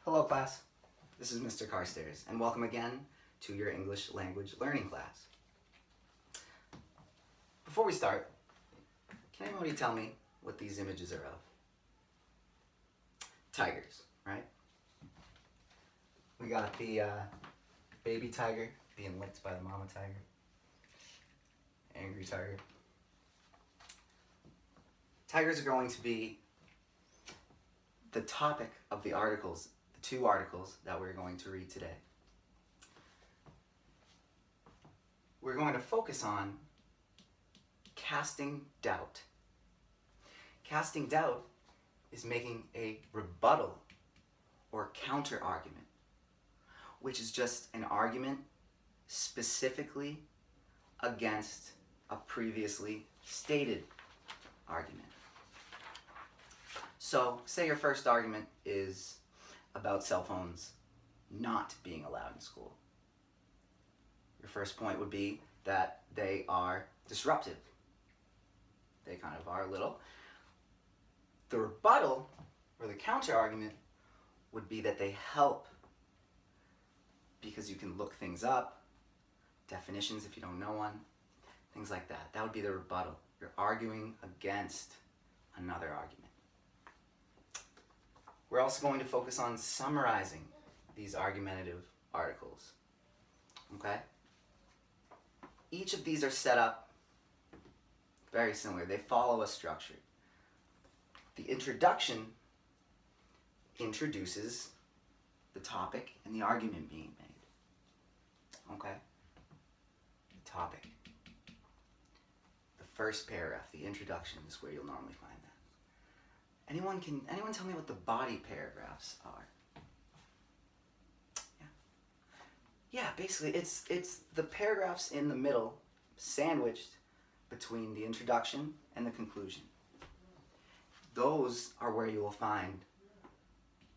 Hello class, this is Mr. Carstairs and welcome again to your English language learning class. Before we start, can anybody tell me what these images are of? Tigers, right? We got the baby tiger being licked by the mama tiger. Angry tiger. Tigers are going to be the topic of the articles, the two articles that we're going to read today. We're going to focus on casting doubt. Casting doubt is making a rebuttal or counter argument, which is just an argument specifically against a previously stated argument. So, say your first argument is about cell phones not being allowed in school. Your first point would be that they are disruptive. They kind of are a little. The rebuttal, or the counter argument, would be that they help because you can look things up, definitions if you don't know one, things like that. That would be the rebuttal. You're arguing against another argument. We're also going to focus on summarizing these argumentative articles. Okay? Each of these are set up very similar. They follow a structure. The introduction introduces the topic and the argument being made. Okay? The topic. The first paragraph, the introduction, is where you'll normally find that. Anyone tell me what the body paragraphs are? Yeah, basically it's the paragraphs in the middle sandwiched between the introduction and the conclusion. Those are where you will find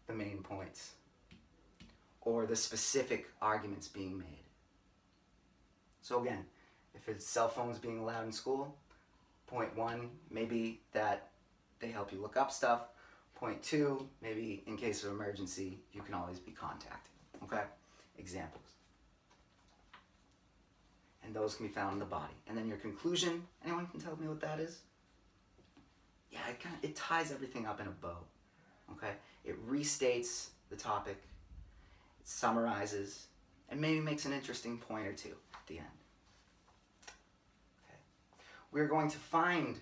the main points or the specific arguments being made. So again, if it's cell phones being allowed in school, point 1 maybe that they help you look up stuff. Point 2, maybe in case of emergency, you can always be contacted. Okay? Examples. And those can be found in the body. And then your conclusion, anyone can tell me what that is? Yeah, it ties everything up in a bow. Okay? It restates the topic, it summarizes, and maybe makes an interesting point or two at the end. Okay. We're going to find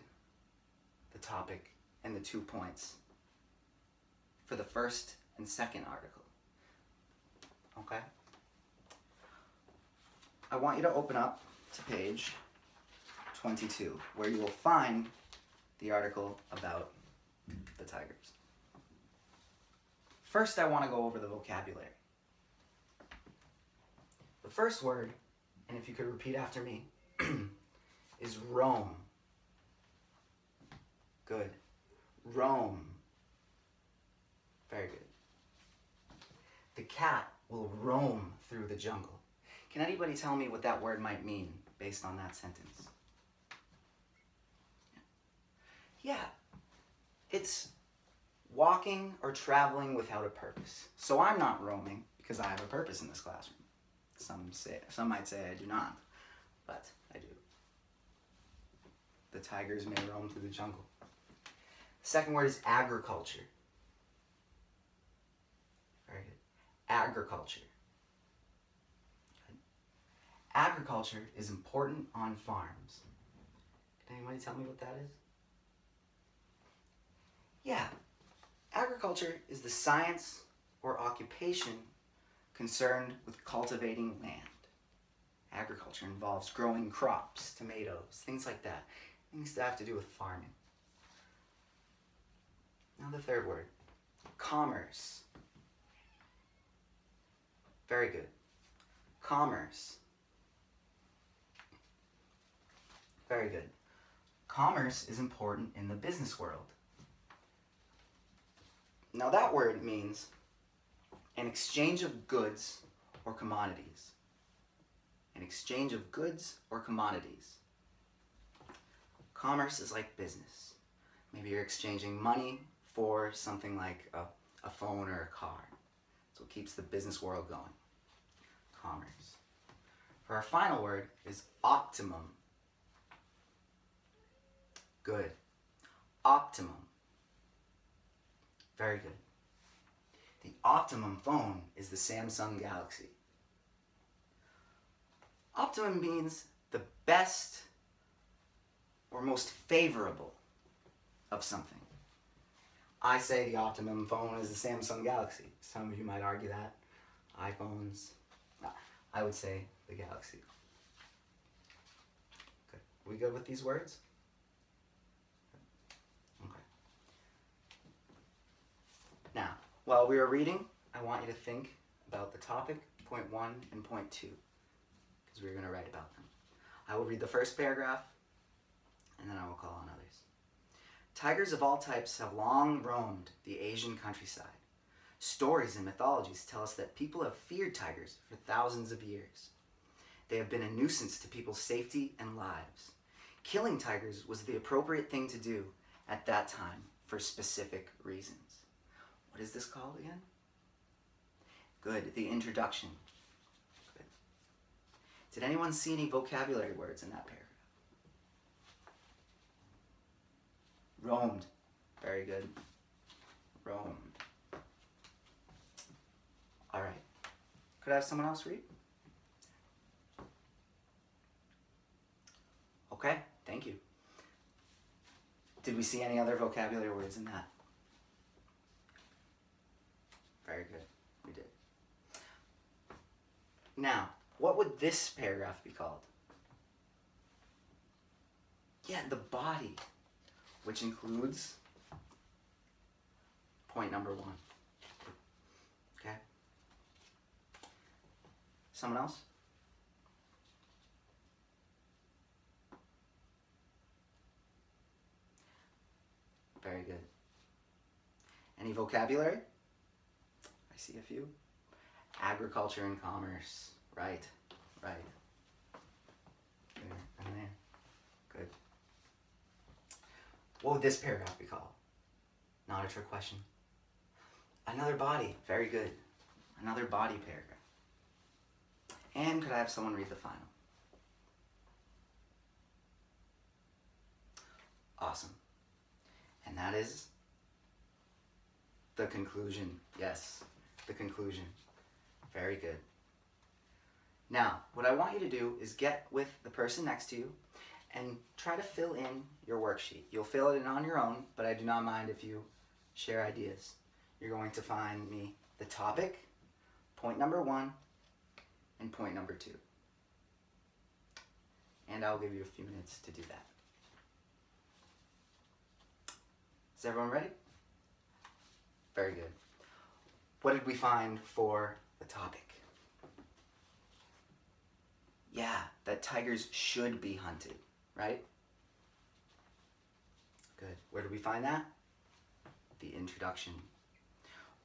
the topic and the 2 points for the first and second article. Okay? I want you to open up to page 22, where you will find the article about the tigers. First, I want to go over the vocabulary. The first word, and if you could repeat after me, is roam. Good. Roam. Very good. The cat will roam through the jungle. Can anybody tell me what that word might mean based on that sentence? Yeah. It's walking or traveling without a purpose. So I'm not roaming because I have a purpose in this classroom. Some might say I do not, but I do. The tigers may roam through the jungle. The second word is agriculture. Very good. Agriculture. Good. Agriculture is important on farms. Can anybody tell me what that is? Yeah. Agriculture is the science or occupation concerned with cultivating land. Agriculture involves growing crops, tomatoes, things like that. Things that have to do with farming. Now the third word, commerce. Very good. Commerce. Very good. Commerce is important in the business world. Now that word means an exchange of goods or commodities. An exchange of goods or commodities. Commerce is like business. Maybe you're exchanging money for something like a phone or a car. It's what keeps the business world going. Commerce. For our final word is optimum. Good. Optimum. Very good. The optimum phone is the Samsung Galaxy. Optimum means the best or most favorable of something. I say the optimum phone is the Samsung Galaxy. Some of you might argue that. iPhones. I would say the Galaxy. Good. Are we good with these words? Okay. Now, while we are reading, I want you to think about the topic, point 1 and point 2, because we're going to write about them. I will read the first paragraph, and then I will call on others. Tigers of all types have long roamed the Asian countryside. Stories and mythologies tell us that people have feared tigers for thousands of years. They have been a nuisance to people's safety and lives. Killing tigers was the appropriate thing to do at that time for specific reasons. What is this called again? Good, the introduction. Good. Did anyone see any vocabulary words in that paragraph? Roamed. Very good. Roamed. All right. Could I have someone else read? Okay, thank you. Did we see any other vocabulary words in that? Very good. We did. Now, what would this paragraph be called? Yeah, the body, which includes point number 1. Okay? Someone else? Very good. Any vocabulary? I see a few. Agriculture and commerce. Right, right. There and there. Good. What would this paragraph be called? Not a trick question. Another body. Very good. Another body paragraph. And could I have someone read the final? Awesome. And that is the conclusion. Yes, the conclusion. Very good. Now, what I want you to do is get with the person next to you and try to fill in your worksheet. You'll fill it in on your own, but I do not mind if you share ideas. You're going to find me the topic, point number 1, and point number 2. And I'll give you a few minutes to do that. Is everyone ready? Very good. What did we find for the topic? Yeah, that tigers should be hunted, right? Good. Where did we find that? The introduction.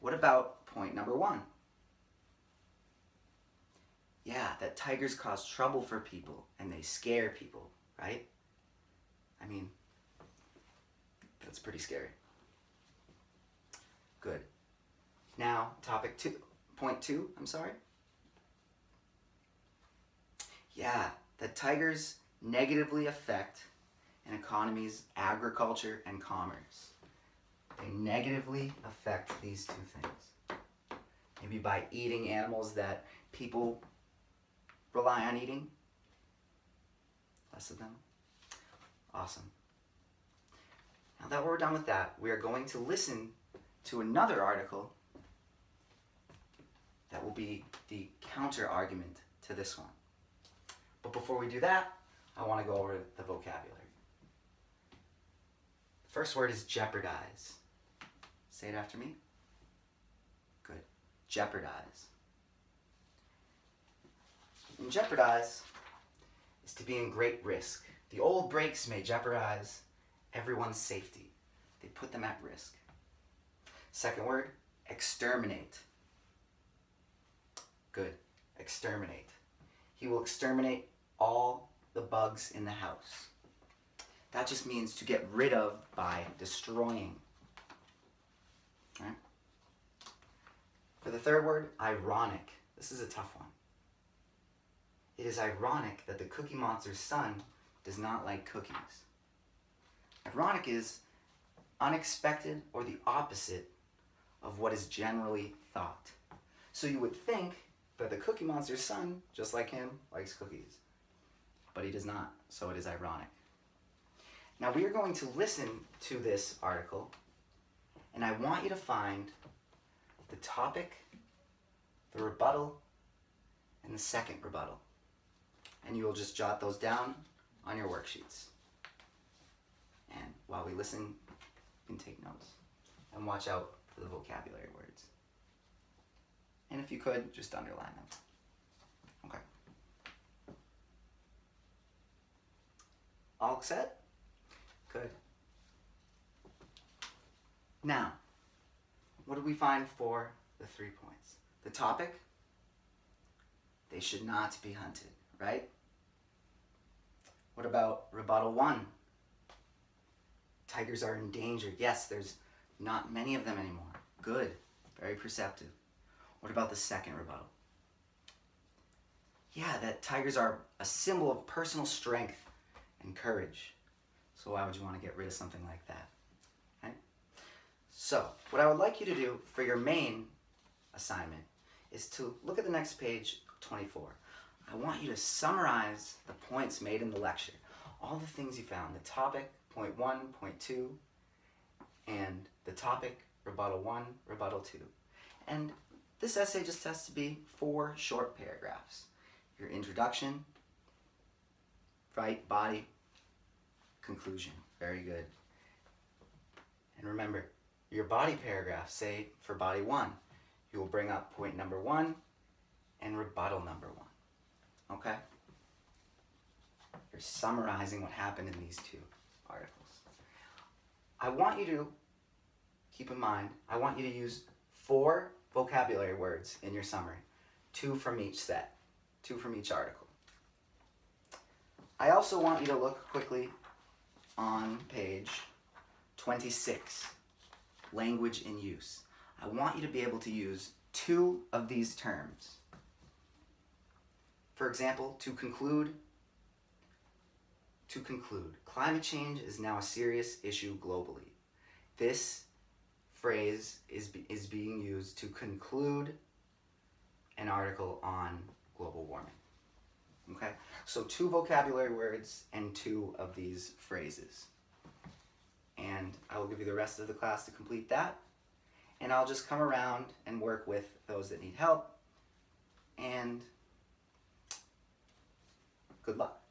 What about point number 1? Yeah, that tigers cause trouble for people and they scare people, right? I mean, that's pretty scary. Good. Now, topic 2, point 2, I'm sorry. Yeah, that tigers negatively affect an economy's agriculture and commerce. They negatively affect these 2 things. Maybe by eating animals that people rely on eating. Less of them. Awesome. Now that we're done with that, we are going to listen to another article that will be the counter argument to this one. But before we do that, I want to go over the vocabulary. The first word is jeopardize. Say it after me. Good. Jeopardize. And jeopardize is to be in great risk. The old brakes may jeopardize everyone's safety. They put them at risk. Second word, exterminate. Good. Exterminate. He will exterminate all the bugs in the house. That just means to get rid of by destroying. Right? For the the third word, ironic. This is a tough one. It is ironic that the Cookie Monster's son does not like cookies. Ironic is unexpected or the opposite of what is generally thought. So you would think that the Cookie Monster's son, just like him, likes cookies. But he does not, so it is ironic. Now we are going to listen to this article, and I want you to find the topic, the rebuttal, and the second rebuttal. And you will just jot those down on your worksheets. And while we listen, you can take notes. And watch out for the vocabulary words. And if you could, just underline them. Okay. All set? Good. Now, what do we find for the 3 points? The topic, they should not be hunted, right? What about rebuttal 1? Tigers are endangered. Yes, there's not many of them anymore. Good, very perceptive. What about the second rebuttal? Yeah, that tigers are a symbol of personal strength and courage. So why would you want to get rid of something like that? Okay? So, what I would like you to do for your main assignment is to look at the next page, 24. I want you to summarize the points made in the lecture. All the things you found, the topic, point 1, point 2, and the topic, rebuttal 1, rebuttal 2. And this essay just has to be 4 short paragraphs. Your introduction, right, body, conclusion. Very good. And remember, your body paragraph, say for body 1, you will bring up point number 1 and rebuttal number 1. Okay? You're summarizing what happened in these 2 articles. I want you to keep in mind, I want you to use 4 vocabulary words in your summary. 2 from each set. 2 from each article. I also want you to look quickly on page 26, language in use. I want you to be able to use 2 of these terms. For example, to conclude, climate change is now a serious issue globally. This phrase is being used to conclude an article on global warming. Okay? So 2 vocabulary words and 2 of these phrases. And I will give you the rest of the class to complete that. And I'll just come around and work with those that need help. And good luck.